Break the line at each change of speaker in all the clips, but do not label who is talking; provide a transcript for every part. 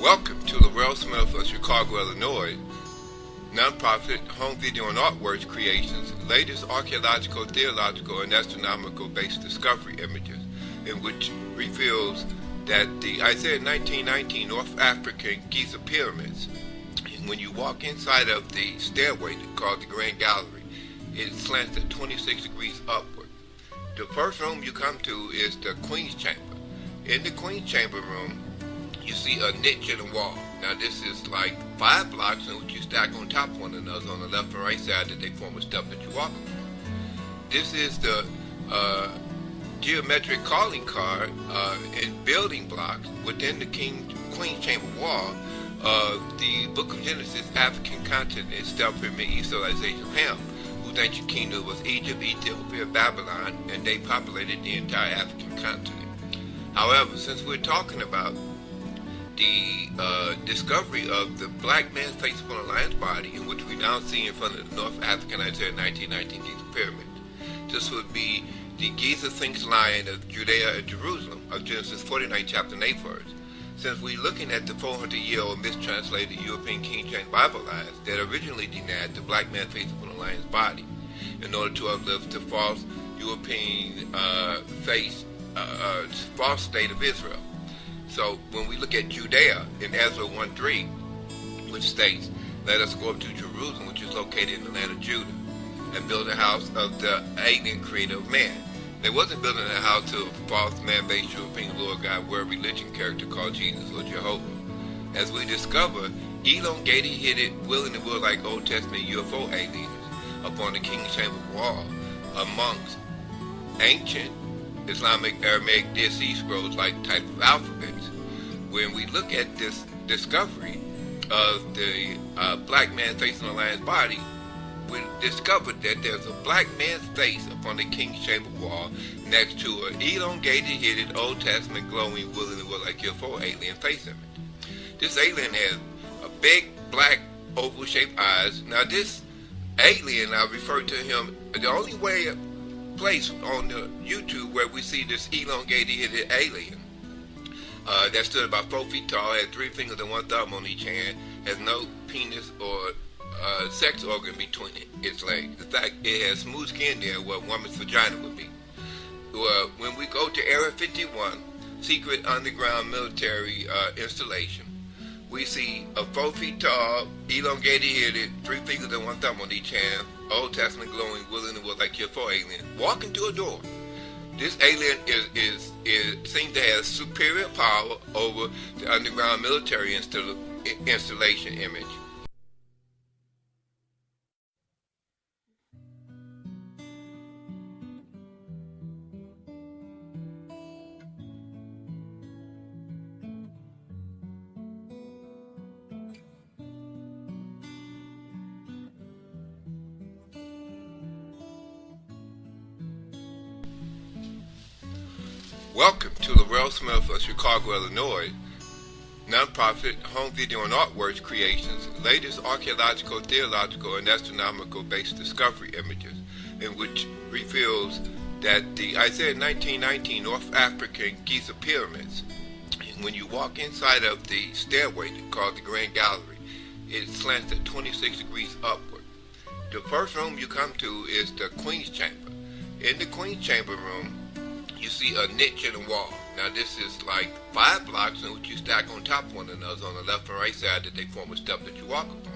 Welcome to LAURELD of Chicago, Illinois, nonprofit home video and artworks creations, latest archaeological, theological, and astronomical-based discovery images, in which reveals that the Isaiah 1919 North African Giza pyramids, and when you walk inside of the stairway called the Grand Gallery, it slants at 26 degrees upward. The first room you come to is the Kingschamber. In the Kingschamber room, you see a niche in the wall. Now this is like 5 blocks in which you stack on top of one another on the left and right side that they form a step that you walk on. This is the geometric calling card and building blocks within the Kingschamber wall of the Book of Genesis African continent, Stealth Pyramid East Civilization of Ham, whose ancient kingdom was Egypt, Ethiopia, Babylon, and they populated the entire African continent. However, since we're talking about the discovery of the black man's face upon a lion's body, in which we now see in front of the North African Isaiah 1919 Giza pyramid, this would be the GIZA of Judea and Jerusalem of Genesis 49 chapter and 8 verse. Since we're looking at the 400-year-old mistranslated European King James Bible lies that originally denied the black man's face upon a lion's body in order to uplift the false European false state of Israel. So when we look at Judea in Ezra 1:3, which states, "Let us go up to Jerusalem, which is located in the land of Judah, and build a house of the alien creator of man." They wasn't building a house to a false man-based European Lord God world religion character called Jesus or Jehovah. As we discover, elongated, hidden, willing and will-like Old Testament UFO aliens upon the Kingschamber wall amongst ancient Islamic Aramaic Dead Sea Scrolls like type of alphabets. When we look at this discovery of the black man facing a lion's body, we discovered that there's a black man's face upon the Kingschamber wall next to an elongated, hidden, Old Testament glowing, willing and will like UFO alien face image. This alien has a big black oval-shaped eyes. Now this alien, I refer to him, the only place on the YouTube where we see this elongated hidden alien that stood about 4 feet tall, had 3 fingers and 1 thumb on each hand, has no penis or sex organ between its legs. In fact, it has smooth skin there where a woman's vagina would be. When we go to Area 51, secret underground military installation, we see a 4 feet tall, elongated hidden, 3 fingers and 1 thumb on each hand, Old Testament glowing, willing and will like UFO alien, walking through a door. This alien seems to have superior power over the underground military installation image. Welcome to LAURELD of Chicago, Illinois, nonprofit home video and artworks creations, latest archaeological, theological, and astronomical-based discovery images, in which reveals that the Isaiah 1919 North African Giza pyramids, and when you walk inside of the stairway called the Grand Gallery, it slants at 26 degrees upward. The first room you come to is the Kingschamber. In the Kingschamber room, you see a niche in the wall. Now this is like 5 blocks in which you stack on top of one another on the left and right side that they form a step that you walk upon.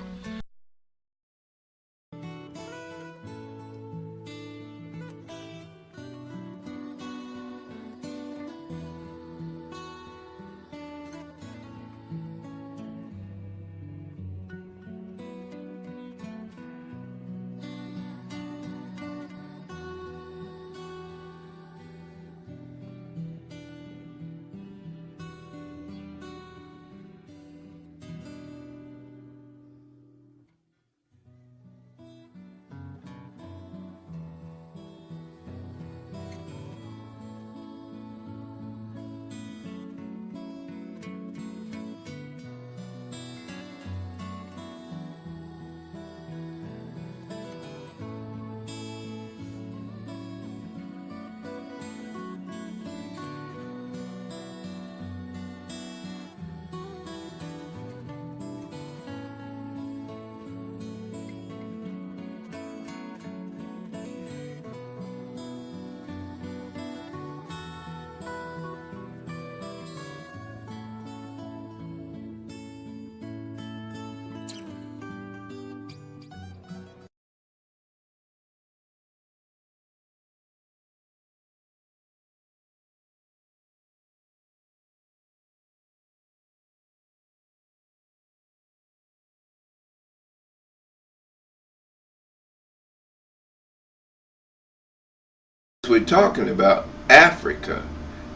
we're talking about Africa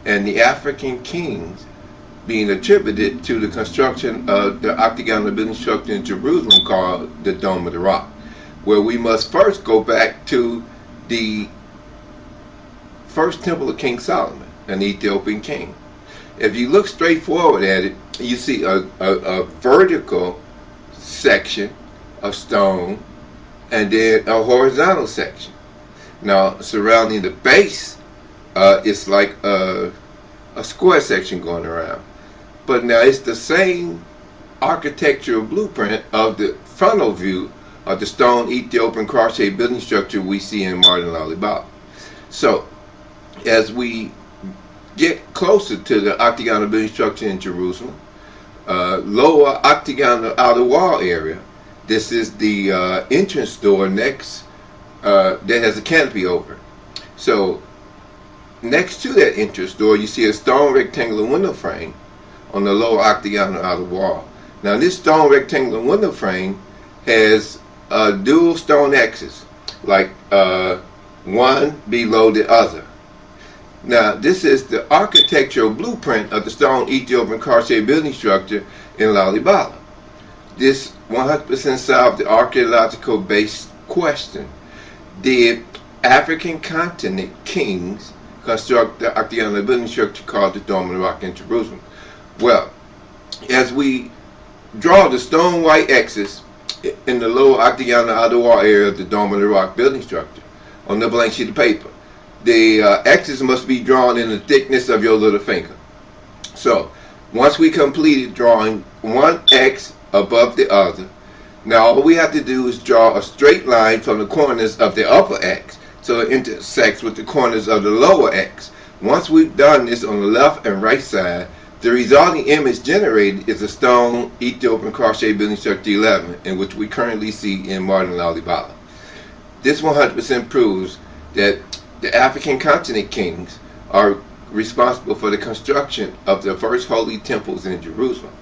and the African kings being attributed to the construction of the octagonal building structure in Jerusalem called the Dome of the Rock, where we must first go back to the first temple of King Solomon, an Ethiopian king. If you look straight forward at it, you see a vertical section of stone and then a horizontal section. Now, surrounding the base, it's like a square section going around. But now it's the same architectural blueprint of the frontal view of the stone Ethiopian cross-shaped building structure we see in modern Lalibela. So, as we get closer to the octagonal building structure in Jerusalem, lower octagonal outer wall area, this is the entrance door next that has a canopy over it. So, next to that entrance door, you see a stone rectangular window frame on the lower octagonal outer wall. Now, this stone rectangular window frame has dual stone X's, like one below the other. Now, this is the architectural blueprint of the stone Ethiopian cross-shaped building structure in Lalibela. This 100% solved the archaeological based question: did African continent kings construct the octagonal building structure called the Dome of the Rock in Jerusalem? Well, as we draw the stone white X's in the lower octagonal outer wall area of the Dome of the Rock building structure on the blank sheet of paper, the X's must be drawn in the thickness of your little finger. So, once we completed drawing one X above the other, now all we have to do is draw a straight line from the corners of the upper X so it intersects with the corners of the lower X. Once we've done this on the left and right side, the resulting image generated is a stone Ethiopian cross-shaped building structure 11, in which we currently see in modern Lalibela. This 100% proves that the African continent kings are responsible for the construction of the first holy temples in Jerusalem.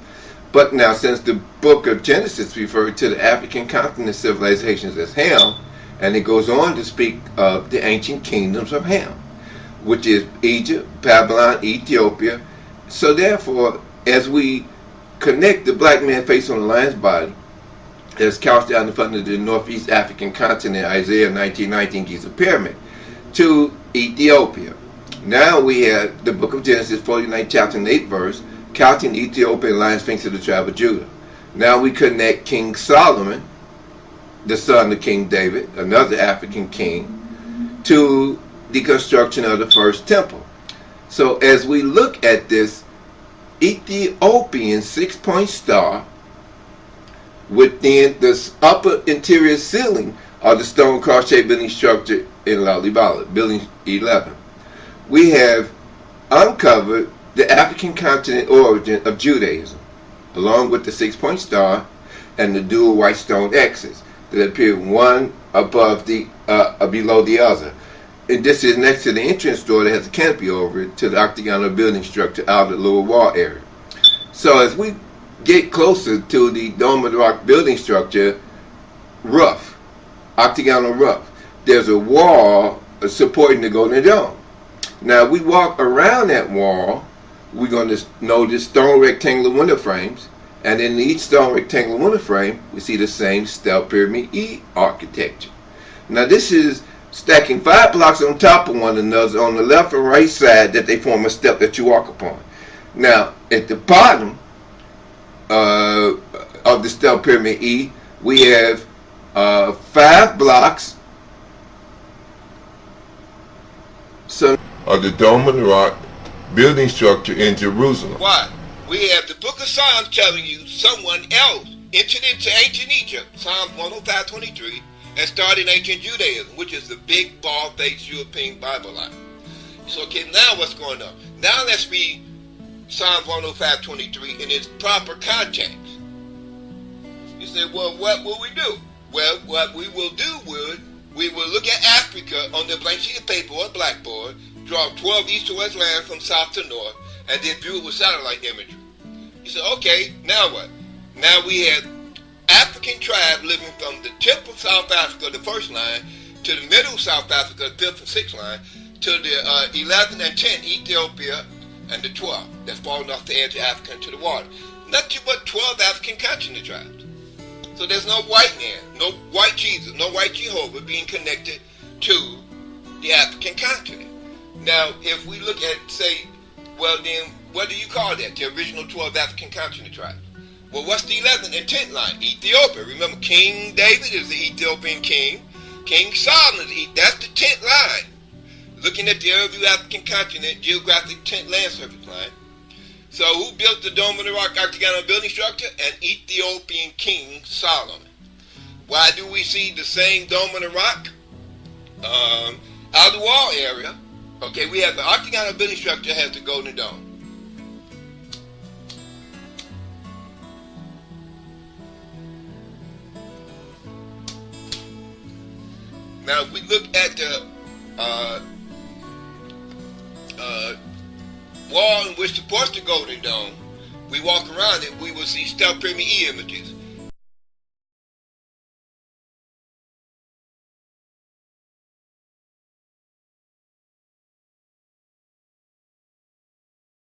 But now, since the book of Genesis referred to the African continent civilizations as Ham, and it goes on to speak of the ancient kingdoms of Ham, which is Egypt, Babylon, Ethiopia. So therefore, as we connect the black man face on the lion's body, as couched out in front of the Northeast African continent, Isaiah 19:19 Giza pyramid, to Ethiopia. Now we have the book of Genesis 49 chapter and 8 verse, couching Ethiopia and lion sphinx of the tribe of Judah. Now we connect King Solomon, the son of King David, another African king, to the construction of the first temple. So as we look at this Ethiopian 6-point star within the upper interior ceiling of the stone cross-shaped building structure in Lalibela, building 11, we have uncovered the African continent origin of Judaism, along with the 6-point star and the dual white stone X's that appear one above the below the other. And this is next to the entrance door that has a canopy over it to the octagonal building structure out of the lower wall area. So as we get closer to the Dome of the Rock building structure roof, octagonal roof, there's a wall supporting the Golden Dome. Now we walk around that wall, we're going to notice stone rectangular window frames, and in each stone rectangular window frame we see the same step pyramid E architecture. Now this is stacking 5 blocks on top of one another on the left and right side that they form a step that you walk upon. Now at the bottom of the step pyramid E, we have 5 blocks of the Dome of the Rock building structure in Jerusalem. Why? We have the book of Psalms telling you someone else entered into ancient Egypt, Psalms 105:23, and started ancient Judaism, which is the big bald-faced European Babylon. So okay, now what's going on? Now let's read Psalms 105:23 in its proper context. You say, well, what will we do? Well, what we will do would, we will look at Africa on the blank sheet of paper or blackboard, draw 12 east to west lines from south to north, and then view it with satellite imagery. You say, okay, now what? Now we have African tribe living from the tip of South Africa, the first line, to the middle of South Africa, the 5th and 6th line, to the 11 and 10, Ethiopia, and the 12 that's falling off the edge of Africa into the water. Nothing but 12 African continent tribes. So there's no white man, no white Jesus, no white Jehovah being connected to the African continent. Now, if we look at, say, well then, what do you call that? The original 12 African continent tribes. Well, what's the 11th and 10th line? Ethiopia. Remember, King David is the Ethiopian king. King Solomon, that's the 10th line. Looking at the overview African continent, geographic 10th land surface line. So who built the Dome of the Rock octagonal building structure? An Ethiopian king, Solomon. Why do we see the same Dome of the Rock? Out of the wall area, okay, we have the octagonal building structure has the golden dome. Now, if we look at the wall in which supports the golden dome, we walk around it, we will see stealth pyramid images.